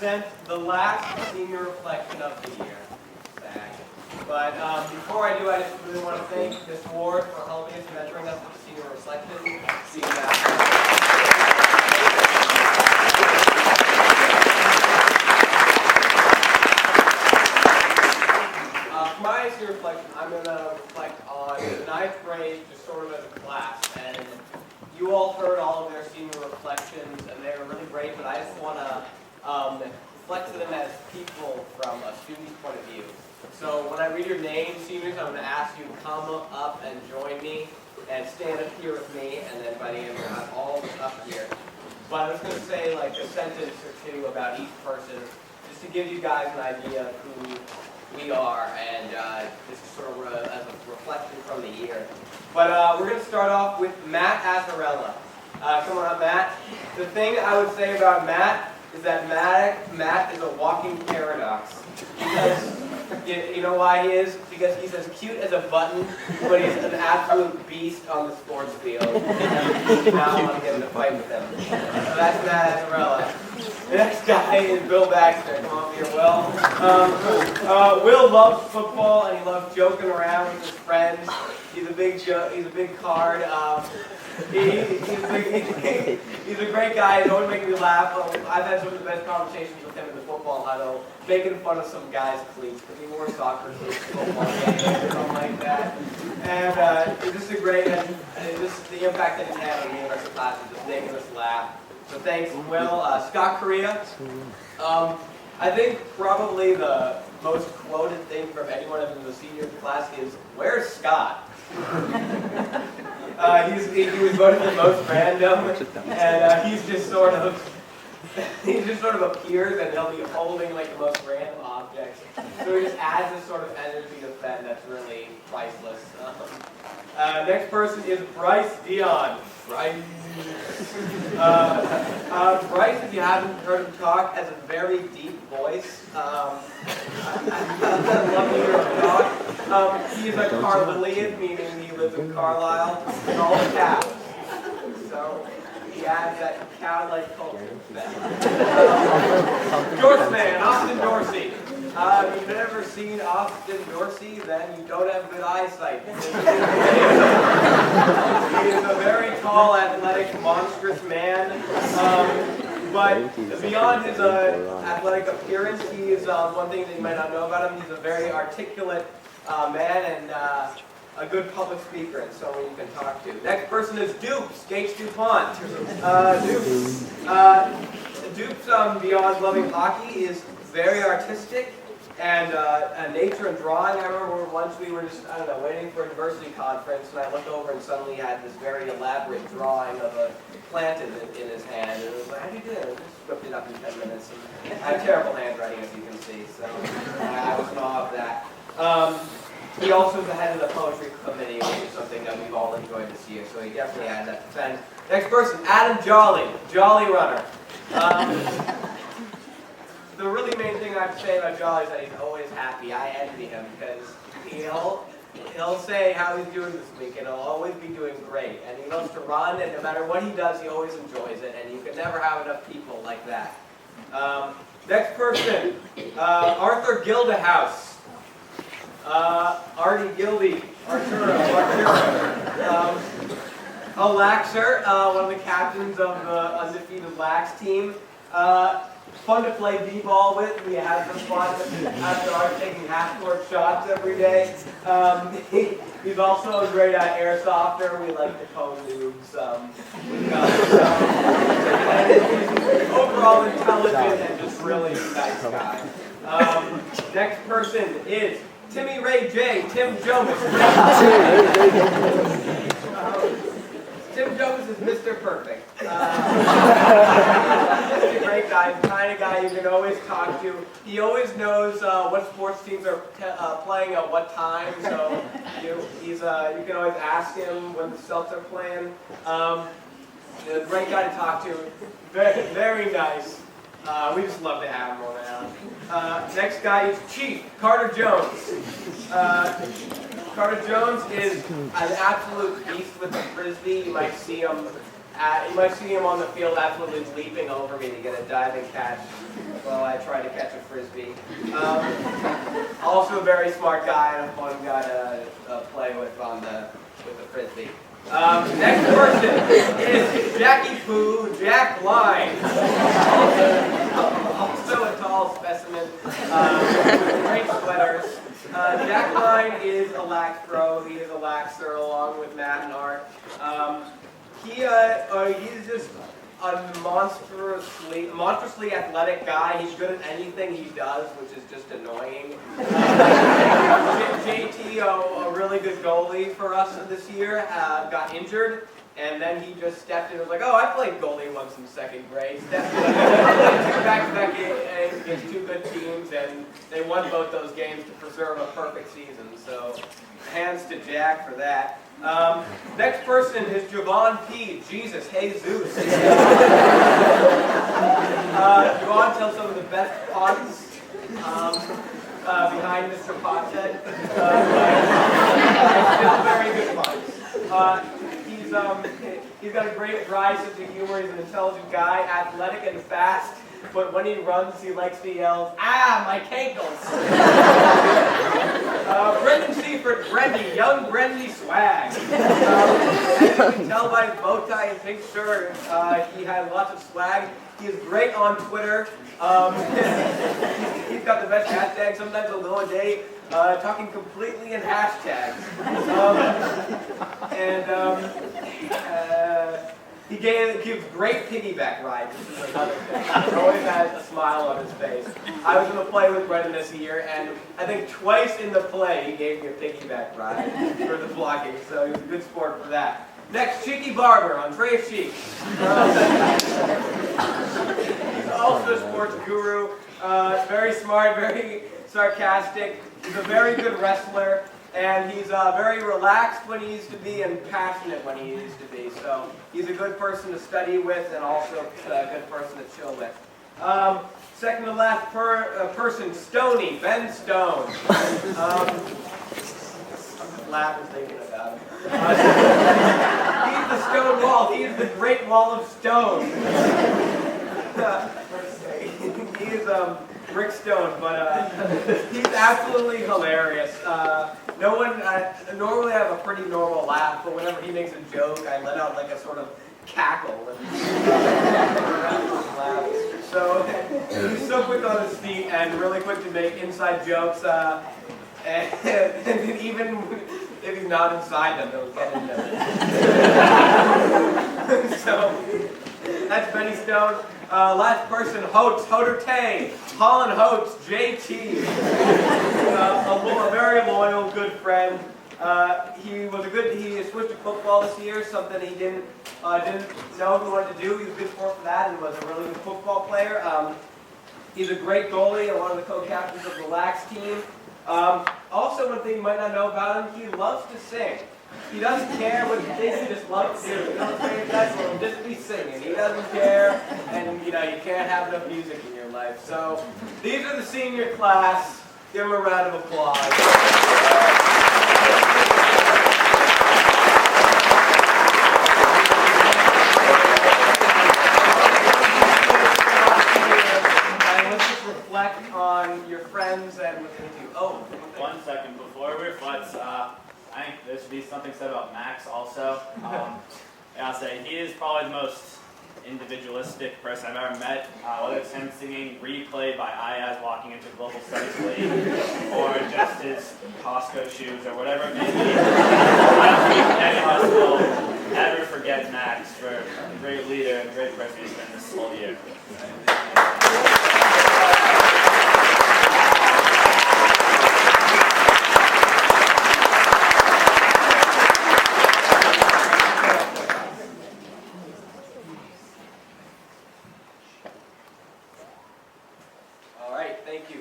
present the last senior reflection of the year. Sad. But before I do, I just really want to thank Ms. Ward for helping us, mentoring us with the senior reflection. For my senior reflection, I'm going to reflect on the 9th grade, just sort of as a class. And you all heard all of their senior reflections, and they were really great, but I just want to reflect to them as people from a student's point of view. So when I read your names, seniors, I'm going to ask you to come up and join me and stand up here with me, and then by the end we'll have all of us up here. But I'm just going to say like a sentence or two about each person, just to give you guys an idea of who we are, and this is sort of as a reflection from the year. But we're going to start off with Matt Azzarella. Come on up, Matt. The thing I would say about Matt is that Matt is a walking paradox. Because, you know why he is? Because he's as cute as a button, but he's an absolute beast on the sports field. Now I want to get in a fight with him. So that's Matt Azzarella. The next guy is Will Baxter. Come on here, Will. Will loves football and he loves joking around with his friends. He's a big card. He's a great guy. He's always making me laugh. I've had some of the best conversations with him in the football huddle, making fun of some guy's cleats because he wore soccer cleats to football games or something like that. And it's just a great, and just the impact that he's had on me and our class is just making us laugh. So thanks, Will. Scott Correa. I think probably the most quoted thing from anyone in the senior class is, "Where's Scott?" He was voted the most random, and he just sort of appears, and he'll be holding like the most random objects. So he just adds this sort of energy to Fenn that's really priceless. Next person is Bryce Dion. Bryce, if you haven't heard him talk, has a very deep voice. I love to hear him talk. He's a Carlilean, meaning he lives in Carlisle, and all caps. So he adds that cow-like culture to that. Dorsman, Austin Dorsey. If you've never seen Austin Dorsey, then you don't have good eyesight. He is a very tall, athletic, monstrous man. But beyond his athletic appearance, he is one thing that you might not know about him. He's a very articulate man and a good public speaker and someone you can talk to. Next person is Dupes, Gates DuPont. Dupes, beyond loving hockey, is very artistic. And nature and drawing. I remember once we were just, waiting for a diversity conference, and I looked over and suddenly he had this very elaborate drawing of a plant in his hand. And it was like, how do you do it? I just whipped it up in 10 minutes. And I have terrible handwriting, as you can see, so I was in awe of that. He also is the head of the poetry committee, which is something that we've all enjoyed this year, so he definitely had that to defend. Next person, Adam Jolly, Jolly Runner. The really main thing I have to say about Jolly is that he's always happy. I envy him because he'll say how he's doing this week, and he'll always be doing great. And he loves to run, and no matter what he does, he always enjoys it. And you can never have enough people like that. Next person, Arthur Gildehouse. Artie Gildy, Arturo. A Laxer, one of the captains of the undefeated Lax team. Fun to play b-ball with. We had some fun after our taking half-court shots every day. He's also a great airsofter. We like the cone noobs. He's overall intelligent and just really nice guy. Next person is Timmy Ray J. Tim Jonas. Tim Jonas is Mr. Perfect. He's a great guy, the kind of guy you can always talk to. He always knows what sports teams are playing at what time, so you can always ask him when the Celtics are playing. A great guy to talk to. Very, very nice. We just love to have him around. Next guy is Chief Carter Jones. Carter Jones is an absolute beast with the frisbee. You might see him You might see him on the field absolutely leaping over me to get a diving catch while I try to catch a frisbee. Also a very smart guy and a fun guy to play with with the frisbee. Next person is Jackie Poo Jack Line. Also a tall specimen with great sweaters. Jack Line is a lax pro. He is a laxer along with Matt and Art. He's just a monstrously athletic guy. He's good at anything he does, which is just annoying. JT, a really good goalie for us this year, got injured, and then he just stepped in and was like, oh, I played goalie once in second grade. Stepped in, played back-to-back games against two good teams, and they won both those games to preserve a perfect season. So, hands to Jack for that. Next person is Javon P. Jesus, hey Zeus. Javon tells some of the best puns behind Mr. Pothead. Still very good puns. He's got a great dry sense of humor. He's an intelligent guy, athletic and fast. But when he runs, he likes to yell, ah, my cankles! Brendan Seifert, Brendy, young Brendy swag. As you can tell by his bow tie and pink shirt, he has lots of swag. He is great on Twitter. He's got the best hashtags, sometimes a little a day, talking completely in hashtags. He gives great piggyback rides, which is another thing. He always has a smile on his face. I was going to play with Brendan this year, and I think twice in the play he gave me a piggyback ride for the blocking, so he was a good sport for that. Next, Cheeky Barber, Andrea Cheek. He's also a sports guru. Very smart, very sarcastic. He's a very good wrestler. And he's very relaxed when he needs to be and passionate when he needs to be. So he's a good person to study with and also a good person to chill with. Second to last person, Stoney, Ben Stone. I'm just laughing thinking about him. He's the stone wall. He's the Great Wall of Stone. He is Rick Stone, but he's absolutely hilarious. Normally I have a pretty normal laugh, but whenever he makes a joke, I let out like a sort of cackle and laugh. So he's so quick on his feet and really quick to make inside jokes, and even if he's not inside them, he'll get in them. So that's Benny Stone. Last person, Hoax, Hoder Tay, Holland Hoax, JT. A very loyal, good friend. He switched to football this year, something he didn't know he wanted to do. He was a good sport for that and was a really good football player. He's a great goalie and one of the co-captains of the Lax team. Also, one thing you might not know about him, he loves to sing. He doesn't care what you think, he just loves to sing. He doesn't say that, so he'll just be singing. He doesn't care, and you can't have enough music in your life. So, these are the senior class. Give them a round of applause. Reflect on your friends and what they do. Oh, 1 second before we reflect, I think there should be something said about Max also. I'll say he is probably the most individualistic person I've ever met, whether it's him singing Replay by Ayaz walking into Global Studies League, or just his Costco shoes, or whatever it may be. I don't think any of us will ever forget Max for a great leader and a great person he's been this whole year. All right, thank you.